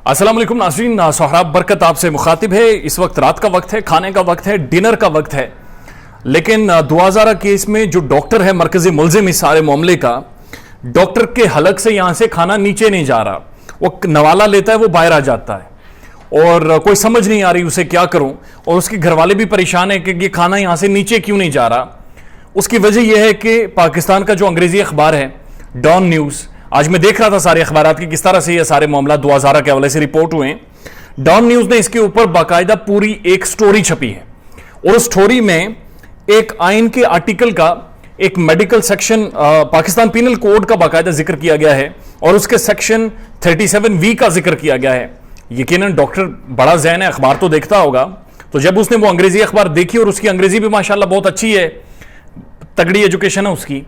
السلام علیکم ناظرین، سہراب برکت آپ سے مخاطب ہے۔ اس وقت رات کا وقت ہے، کھانے کا وقت ہے، ڈنر کا وقت ہے، لیکن 2000 کیس میں جو ڈاکٹر ہے مرکزی ملزم اس سارے معاملے کا، ڈاکٹر کے حلق سے یہاں سے کھانا نیچے نہیں جا رہا، وہ نوالا لیتا ہے وہ باہر آ جاتا ہے اور کوئی سمجھ نہیں آ رہی اسے کیا کروں، اور اس کے گھر والے بھی پریشان ہیں کہ یہ کھانا یہاں سے نیچے کیوں نہیں جا رہا۔ اس کی وجہ یہ ہے کہ پاکستان کا جو انگریزی اخبار ہے ڈان نیوز، آج میں دیکھ رہا تھا سارے اخبارات کی کس طرح سے یہ سارے معاملات 2000 کے حوالے سے رپورٹ ہوئے ہیں۔ ڈان نیوز نے اس کے اوپر باقاعدہ پوری ایک سٹوری چھپی ہے، اور اس سٹوری میں ایک آئین کے آرٹیکل کا ایک medical section Pakistan panel code کا باقاعدہ ذکر کیا گیا ہے، اور اس کے سیکشن 37V کا ذکر کیا گیا ہے۔ یقیناً ڈاکٹر بڑا ذہن ہے، اخبار تو دیکھتا ہوگا، تو جب اس نے وہ انگریزی اخبار دیکھی، اور اس کی انگریزی بھی ماشاءاللہ بہت اچھی ہے، تگڑی ایجوکیشن ہے اس کی،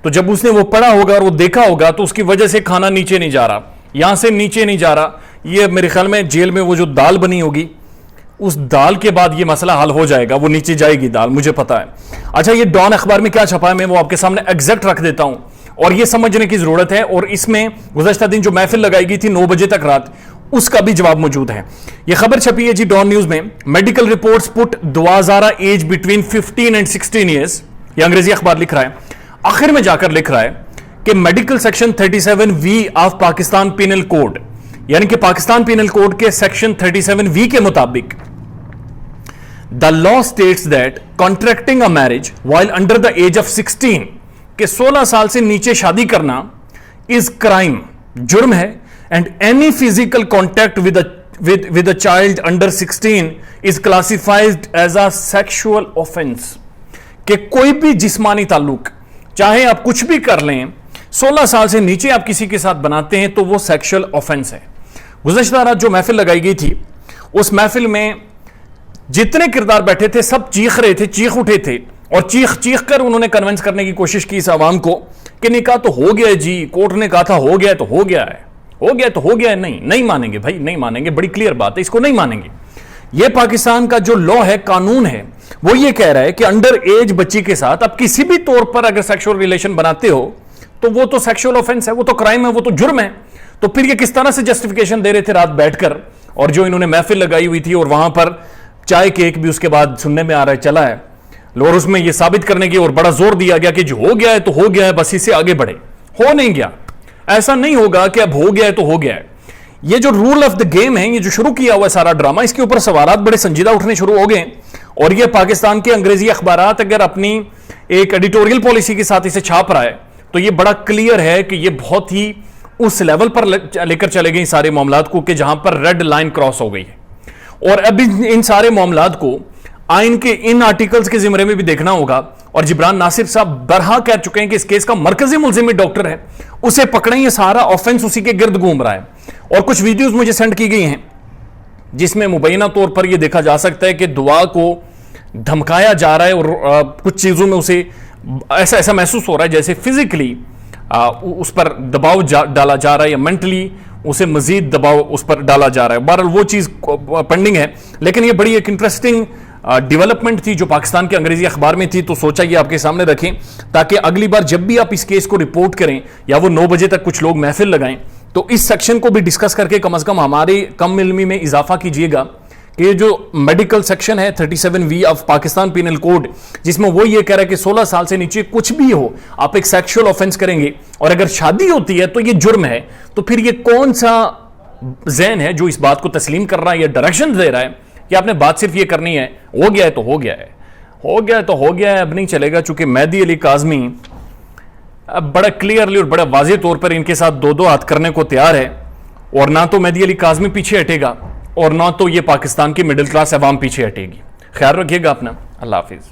تو جب اس نے وہ پڑھا ہوگا اور وہ دیکھا ہوگا تو اس کی وجہ سے کھانا نیچے نہیں جا رہا، یہاں سے نیچے نہیں جا رہا۔ یہ میرے خیال میں جیل میں وہ جو دال بنی ہوگی، اس دال کے بعد یہ مسئلہ حل ہو جائے گا، وہ نیچے جائے گی دال، مجھے پتا ہے۔ اچھا، یہ ڈان اخبار میں کیا چھپا ہے میں وہ آپ کے سامنے ایگزیکٹ رکھ دیتا ہوں، اور یہ سمجھنے کی ضرورت ہے، اور اس میں گزشتہ دن جو محفل لگائی گئی تھی 9 بجے تک رات، اس کا بھی جواب موجود ہے۔ یہ خبر چھپی ہے جی ڈان نیوز میں، میڈیکل رپورٹس پٹ دوازارہ ایج بٹوین 15 and 16 years، یہ انگریزی اخبار لکھ رہا ہے، آخر میں جا کر لکھ رہا ہے کہ medical section 37V of Pakistan panel code, یعنی کہ پاکستان پینل کوڈ کے سیکشن 37V کے مطابق the law states that contracting a marriage while under the age of 16 کہ 16 سال سے نیچے شادی کرنا is crime، جرم ہے، and any physical contact with a child under 16 is classified as a sexual offense، کہ کوئی بھی جسمانی تعلق چاہے آپ کچھ بھی کر لیں، 16 سال سے نیچے آپ کسی کے ساتھ بناتے ہیں تو وہ سیکشل آفنس ہے۔ گزشتہ رات جو محفل لگائی گئی تھی، اس محفل میں جتنے کردار بیٹھے تھے سب چیخ رہے تھے، چیخ اٹھے تھے، اور چیخ چیخ کر انہوں نے کنونس کرنے کی کوشش کی اس عوام کو کہ نکاح تو ہو گیا ہے جی، کورٹ نے کہا تھا ہو گیا تو ہو گیا ہے، ہو گیا تو ہو گیا ہے۔ نہیں مانیں گے بھائی، نہیں مانیں گے، بڑی کلیئر بات ہے، اس کو نہیں مانیں گے۔ یہ پاکستان کا جو لا ہے، قانون ہے، وہ یہ کہہ رہا ہے کہ انڈر ایج بچی کے ساتھ آپ کسی بھی طور پر اگر سیکشول ریلیشن بناتے ہو تو وہ تو سیکشول آفنس ہے، وہ تو کرائم ہے، وہ تو جرم ہے۔ تو پھر یہ کس طرح سے جسٹیفیکیشن دے رہے تھے رات بیٹھ کر، اور جو انہوں نے محفل لگائی ہوئی تھی، اور وہاں پر چائے کیک بھی اس کے بعد سننے میں آ رہا ہے چلا ہے، اور اس میں یہ ثابت کرنے کی اور بڑا زور دیا گیا کہ جو ہو گیا ہے تو ہو گیا ہے، بس اس سے آگے بڑھے۔ ہو نہیں گیا، ایسا نہیں ہوگا کہ اب ہو گیا ہے تو ہو گیا ہے۔ یہ جو رول آف دا گیم ہے، یہ جو شروع کیا ہوا ہے سارا ڈرامہ، اس کے اوپر سوالات بڑے سنجیدہ اٹھنے شروع ہو گئے، اور یہ پاکستان کے انگریزی اخبارات اگر اپنی ایک ایڈیٹوریل پالیسی کے ساتھ اسے چھاپ رہا ہے تو یہ بڑا کلیئر ہے کہ یہ بہت ہی اس لیول پر لے کر چلے گئے سارے معاملات کو کہ جہاں پر ریڈ لائن کراس ہو گئی ہے۔ اور اب ان سارے معاملات کو آئین کے ان آرٹیکلز کے زمرے میں بھی دیکھنا ہوگا، اور جبران ناصر صاحب برہا کہہ چکے ہیں کہ اس کیس کا مرکزی ملزم ڈاکٹر ہے، اسے پکڑیں، یہ سارا آفنس اسی کے گرد گھوم رہا ہے۔ اور کچھ ویڈیوز مجھے سینڈ کی گئی ہیں جس میں مبینہ طور پر یہ دیکھا جا سکتا ہے کہ دعا کو دھمکایا جا رہا ہے، اور کچھ چیزوں میں اسے ایسا محسوس ہو رہا ہے جیسے فزیکلی اس پر دباؤ ڈالا جا رہا ہے، یا مینٹلی اسے مزید دباؤ اس پر ڈالا جا رہا ہے۔ بہرحال وہ چیز پینڈنگ ہے، لیکن یہ بڑی ایک انٹرسٹنگ ڈیولپمنٹ تھی جو پاکستان کے انگریزی اخبار میں تھی، تو سوچا یہ آپ کے سامنے رکھیں تاکہ اگلی بار جب بھی آپ اس کیس کو رپورٹ کریں، یا وہ 9 بجے تک کچھ لوگ محفل لگائیں، تو اس سیکشن کو بھی ڈسکس کر کے کم از کم ہماری کم علمی میں اضافہ کیجئے گا کہ یہ جو میڈیکل سیکشن ہے 37V of Pakistan panel code, جس میں وہ یہ کہہ رہا ہے کہ 16 سال سے نیچے کچھ بھی ہو آپ ایک سیکشول آفنس کریں گے، اور اگر شادی ہوتی ہے تو یہ جرم ہے، تو پھر یہ کون سا ذہن ہے جو اس بات کو تسلیم کر رہا ہے یا ڈائریکشن دے رہا ہے کہ آپ نے بات صرف یہ کرنی ہے ہو گیا ہے تو ہو گیا ہے، ہو گیا ہے تو ہو گیا ہے، اب نہیں چلے گا، چونکہ مہدی علی کاظمی اب بڑا کلیئرلی اور بڑا واضح طور پر ان کے ساتھ 2 ہاتھ کرنے کو تیار ہے، اور نہ تو مہدی علی کاظمی پیچھے ہٹے گا، اور نہ تو یہ پاکستان کی مڈل کلاس عوام پیچھے ہٹے گی۔ خیال رکھیے گا اپنا، اللہ حافظ۔